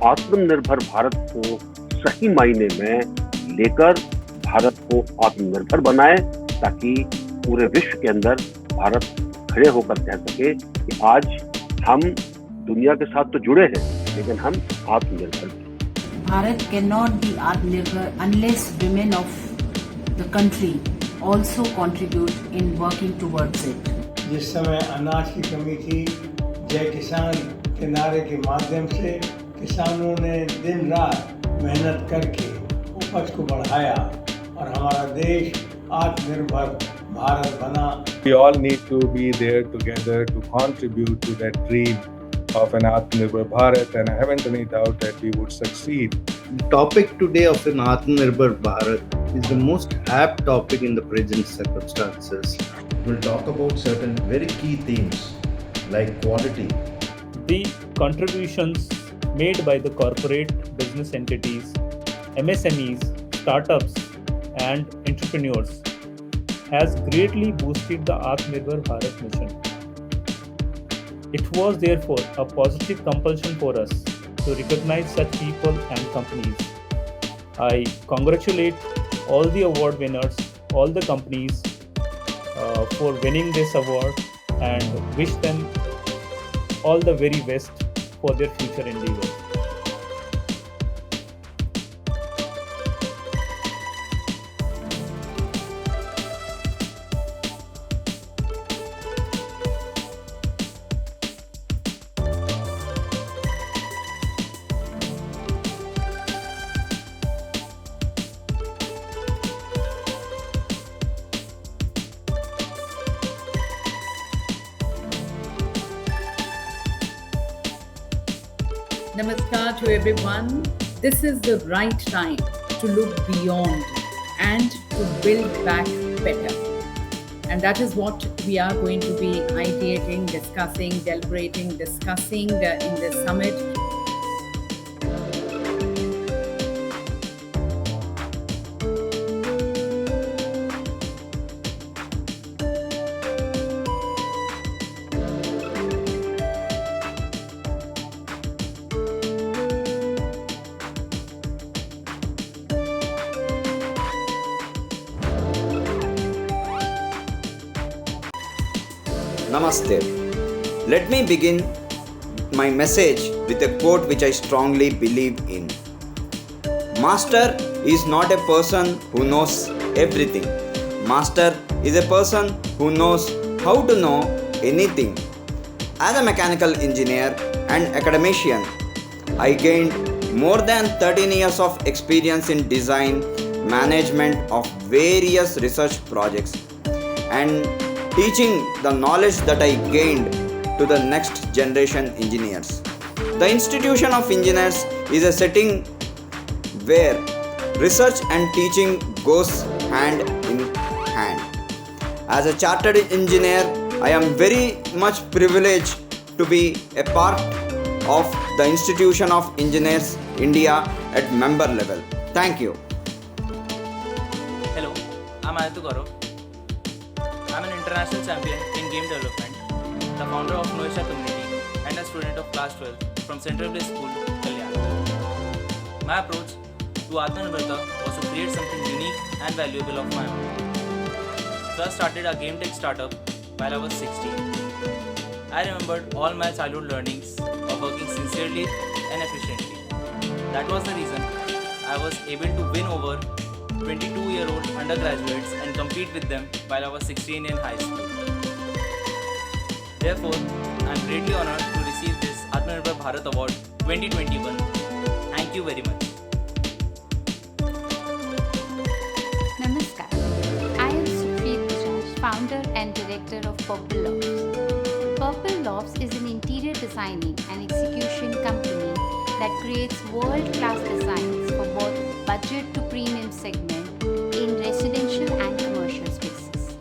आत्मनिर्भर भारत को सही मायने में लेकर भारत को आत्मनिर्भर बनाए, ताकि पूरे विश्व के अंदर भारत खड़े होकर कह सके कि आज हम दुनिया के साथ तो जुड़े हैं, लेकिन हम आत्मनिर्भर हैं। Bharat cannot be Atmanirbhar unless women of the country also contribute in working towards it. जिस समय अनाज की कमी थी, जय किसान के नारे के माध्यम से किसानों ने दिन रात मेहनत करके उपज को बढ़ाया और हमारा देश आत्मनिर्भर भारत बना। We all need to be there together to contribute to that dream of an Atmanirbhar Bharat, and I haven't any doubt that we would succeed. The topic today of an Atmanirbhar Bharat is the most apt topic in the present circumstances. We'll talk about certain very key themes like quality. The contributions made by the corporate business entities, MSMEs, startups, and entrepreneurs has greatly boosted the Atmanirbhar Bharat mission. It was therefore a positive compulsion for us to recognize such people and companies. I congratulate all the award winners, all the companies for winning this award, and wish them all the very best for their future endeavors. Namaskar to everyone. This is the right time to look beyond and to build back better. And that is what we are going to be ideating, discussing, deliberating, discussing in this summit. Namaste. Let me begin my message with a quote which I strongly believe in. Master is not a person who knows everything. Master is a person who knows how to know anything. As a mechanical engineer and academician, I gained more than 13 years of experience in design, management of various research projects, and teaching the knowledge that I gained to the next generation engineers. The Institution of Engineers is a setting where research and teaching goes hand in hand. As a chartered engineer, I am very much privileged to be a part of the Institution of Engineers India at member level. Thank you. Hello, I'm Aditya Gaurav. I'm an international champion in game development, the founder of Noisha community, and a student of class 12 from Central Place School, Kalyan. My approach to Atmanirbharta was to create something unique and valuable of my own. So I started a game tech startup while I was 16. I remembered all my childhood learnings of working sincerely and efficiently. That was the reason I was able to win over 22-year-old undergraduates and compete with them while I was 16 in high school. Therefore, I am greatly honored to receive this Atmanirbhar Bharat Award 2021. Thank you very much. Namaskar. I am Sukhpreet Bajaj, founder and director of Purple Lofts. Purple Lofts is an interior designing and execution company that creates world-class designs for both budget to premium segment in residential and commercial spaces.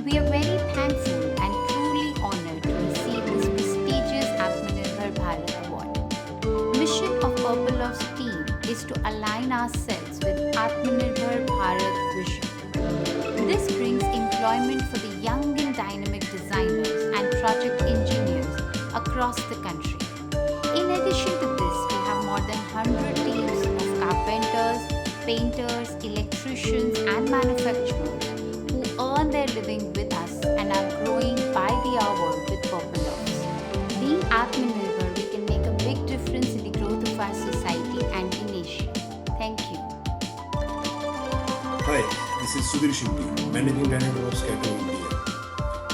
We are very thankful and truly honored to receive this prestigious Atmanirbhar Bharat Award. Mission of Purple Lofts team is to align ourselves with Atmanirbhar Bharat vision. This brings employment for the young and dynamic designers and project engineers across the country. In addition to this, we have 100 teams of carpenters, painters, electricians, and manufacturers who earn their living with us and are growing by the hour with Purple Lofts. Being Atmanirbhar, we can make a big difference in the growth of our society and the nation. Thank you. Hi, this is Sudhir Shimpi, Managing Director of Scatter India.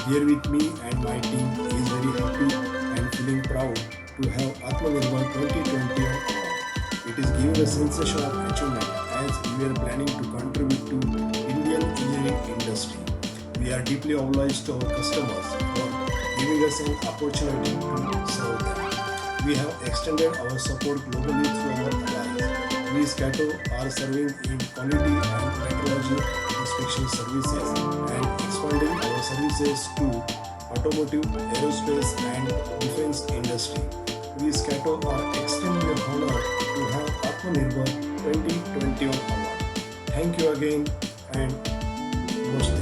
Here with me and my team is very happy and feeling proud to have Atmanirbhar 2020 on board. It is giving a sensation of achievement as we are planning to contribute to Indian engineering industry. We are deeply obliged to our customers for giving us an opportunity to serve them. We have extended our support globally through our allies. We Scatter are serving in quality and metrology inspection services and expanding our services to automotive, aerospace and defense industry. We Scatter are extremely honored to have Atmanirbhar 2020 on award. Thank you again and namaste.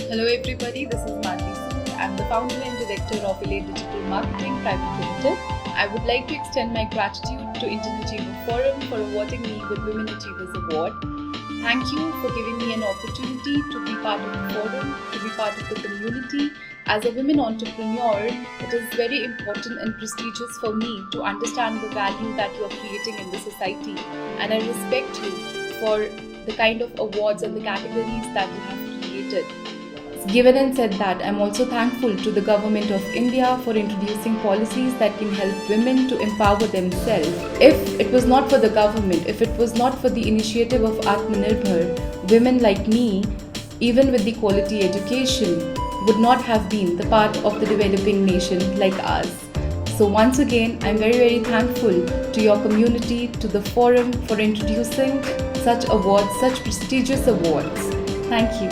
Hello everybody, this is Madhvi Singh. I'm the founder and director of Elite Digital Marketing Private Limited. I would like to extend my gratitude to Indian Achiever Forum for awarding me with Women Achievers Award. Thank you for giving me an opportunity to be part of the forum, to be part of the community. As a women entrepreneur, it is very important and prestigious for me to understand the value that you are creating in the society. And I respect you for the kind of awards and the categories that you have created. Given and said that, I'm also thankful to the Government of India for introducing policies that can help women to empower themselves. If it was not for the government, if it was not for the initiative of Atmanirbhar, women like me, even with the quality education, would not have been the part of the developing nation like ours. So once again, I'm very, very thankful to your community, to the forum for introducing such awards, such prestigious awards. Thank you.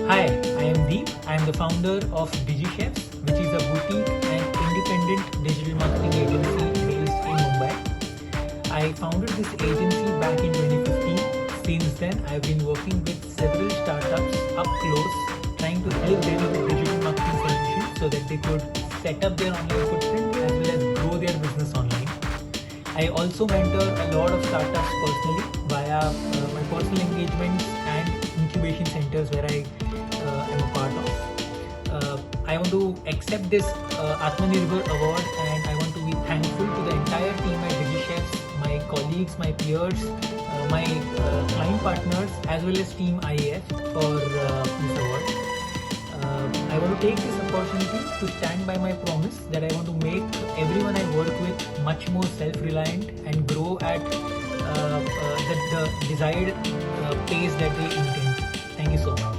Hi, I am Deep. I am the founder of DigiChefs, which is a boutique and independent digital marketing agency based in Mumbai. I founded this agency back in 2015. Since then, I have been working with several startups up close, trying to help them with digital marketing solutions so that they could set up their online footprint as well as grow their business online. I also mentor a lot of startups personally via my personal engagements and incubation centers where I am a part of. I want to accept this Atmanirbhar award and I want to be thankful to the entire team at DigiChefs, my colleagues, my peers, my client partners as well as Team IAF for this award. I want to take this opportunity to stand by my promise that I want to make everyone I work with much more self-reliant and grow at the desired pace that they intend. Thank you so much.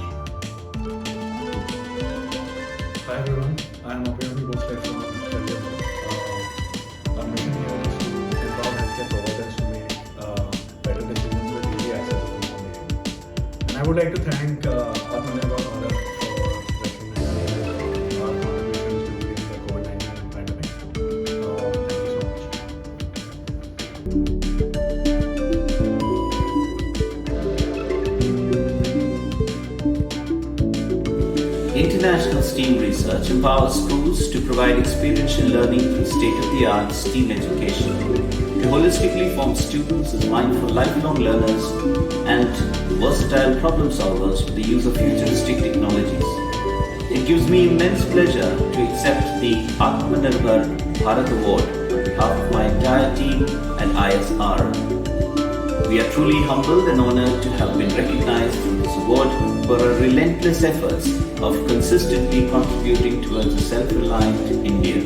Hi everyone, I am Abhinav Bhosle from Kalyan. Our mission here is to empower healthcare providers to make better decisions with easy access of information. And I would like to thank Atmanirbhar Bharat for recognizing our contributions during the COVID-19 pandemic. Thank you so much. International STEAM research empowers schools to provide experiential learning through state-of-the-art STEAM education, to holistically form students as mindful lifelong learners and versatile problem solvers with the use of futuristic technologies. It gives me immense pleasure to accept the Atmanirbhar Bharat Award on behalf of my entire team at ISR. We are truly humbled and honored to have been recognized through this award for our relentless efforts of consistently contributing towards a self-reliant India.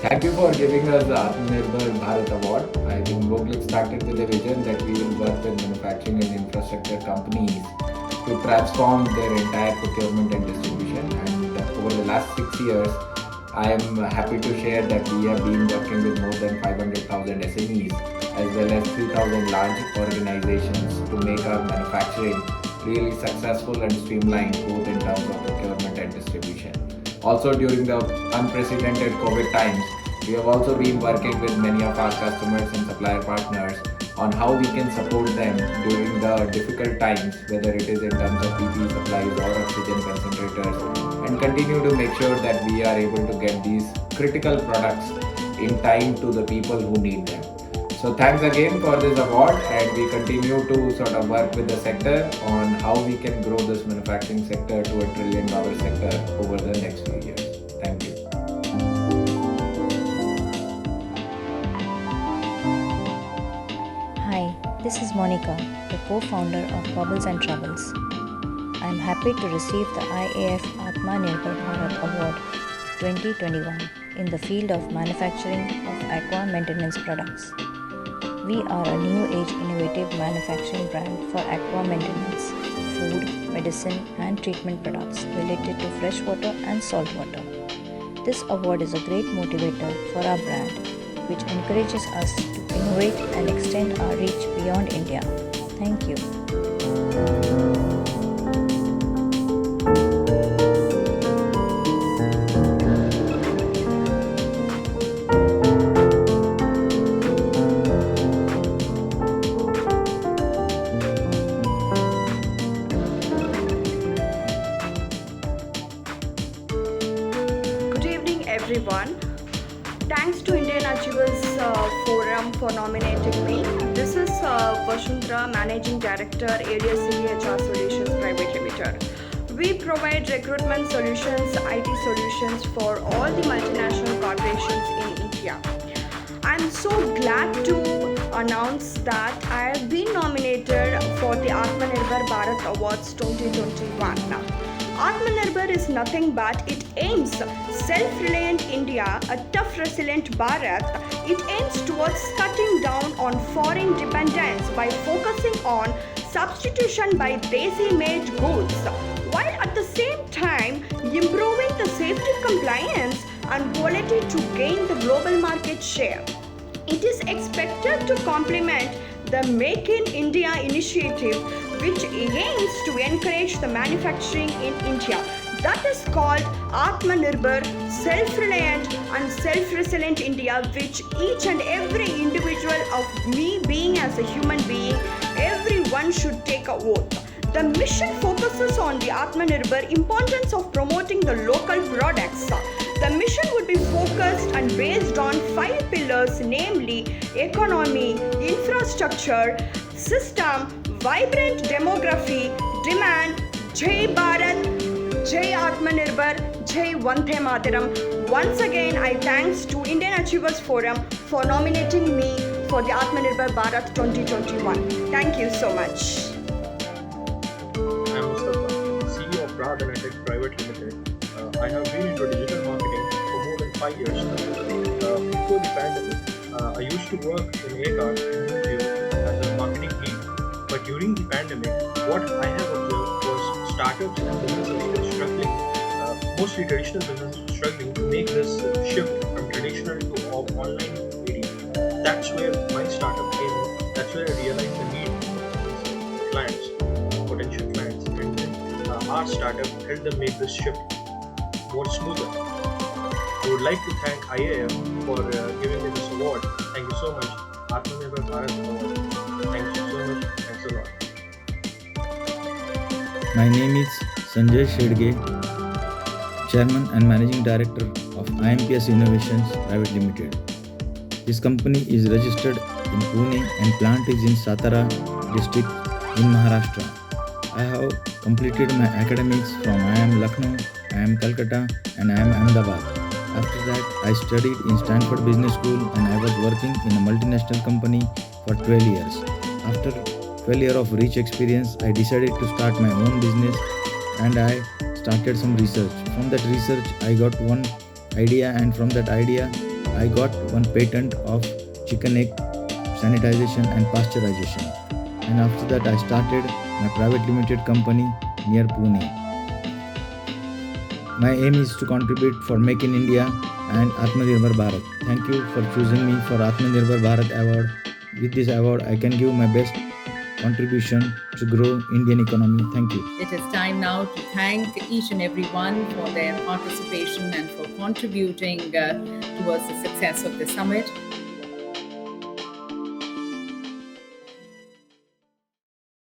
Thank you for giving us the Atmanirbhar Bharat Award. I think Voglik started with a vision that we will work with manufacturing and infrastructure companies to transform their entire procurement and distribution. And over the last 6 years, I am happy to share that we have been working with more than 500,000 SMEs as well as 3,000 large organizations to make our manufacturing really successful and streamlined both in terms of procurement and distribution. Also during the unprecedented COVID times, we have also been working with many of our customers and supplier partners on how we can support them during the difficult times, whether it is in terms of PPE supplies or oxygen concentrators, and continue to make sure that we are able to get these critical products in time to the people who need them. So thanks again for this award, and we continue to sort of work with the sector on how we can grow this manufacturing sector to $1 trillion sector over the next few years. Thank you. Hi, this is Monica, the co-founder of Bubbles and Troubles. I am happy to receive the IAF Atmanirbhar Bharat Award 2021 in the field of manufacturing of aqua maintenance products. We are a new age innovative manufacturing brand for aqua maintenance, food, medicine and treatment products related to fresh water and salt water. This award is a great motivator for our brand, which encourages us to innovate and extend our reach beyond India. Thank you. Everyone. Thanks to Indian Achievers Forum for nominating me. This is Vasundhara, Managing Director, Alias CDHR Solutions Private Limited. We provide recruitment solutions, IT solutions for all the multinational corporations in India. I'm so glad to announce that I have been nominated for the Atmanirbhar Bharat Awards 2021. Atmanirbhar is nothing but it aims self-reliant India, a tough resilient Bharat. It aims towards cutting down on foreign dependence by focusing on substitution by Desi-made goods, while at the same time improving the safety compliance and quality to gain the global market share. It is expected to complement the Make in India initiative, which aims to encourage the manufacturing in India. That is called Atmanirbhar, self-reliant and self-resilient India, which each and every individual of me being as a human being, everyone should take a oath. The mission focuses on the Atmanirbhar importance of promoting the local products. The mission would be focused and based on 5 pillars, namely economy, infrastructure, system, vibrant demography, demand, Jai Bharat, Jai Atmanirbhar, Jai Vande Mataram. Once again, I thanks to Indian Achievers Forum for nominating me for the Atmanirbhar Bharat 2021. Thank you so much. I am Mustafa, CEO of Brad Analytics Private Limited. I have been into digital marketing for more than 5 years now. Before the pandemic, I used to work in ACAR in Mumbai as a marketing lead. But during the pandemic, what I have observed was startups and businesses were struggling, mostly traditional businesses were struggling to make this shift from traditional to online media. That's where my startup came in. That's where I realized the need of clients, potential clients, and then our startup helped them make this shift more smoother. I would like to thank IAF for giving me this award. Thank you so much. Atmanirbhar Bharat Award. Thank you so much. Thanks a lot. My name is Sanjay Shedge, Chairman and Managing Director of IMPS Innovations Private Limited. This company is registered in Pune and plant is in Satara district in Maharashtra. I have completed my academics from IIM Lucknow, IIM Calcutta and IIM Ahmedabad. After that, I studied in Stanford Business School and I was working in a multinational company for 12 years. After 12 years of rich experience, I decided to start my own business and I started some research. From that research, I got one idea and from that idea, I got one patent of chicken egg sanitization and pasteurization. And after that, I started my private limited company near Pune. My aim is to contribute for Make in India and Atmanirbhar Bharat. Thank you for choosing me for Atmanirbhar Bharat Award. With this award, I can give my best contribution to grow Indian economy. Thank you. It is time now to thank each and everyone for their participation and for contributing towards the success of the summit.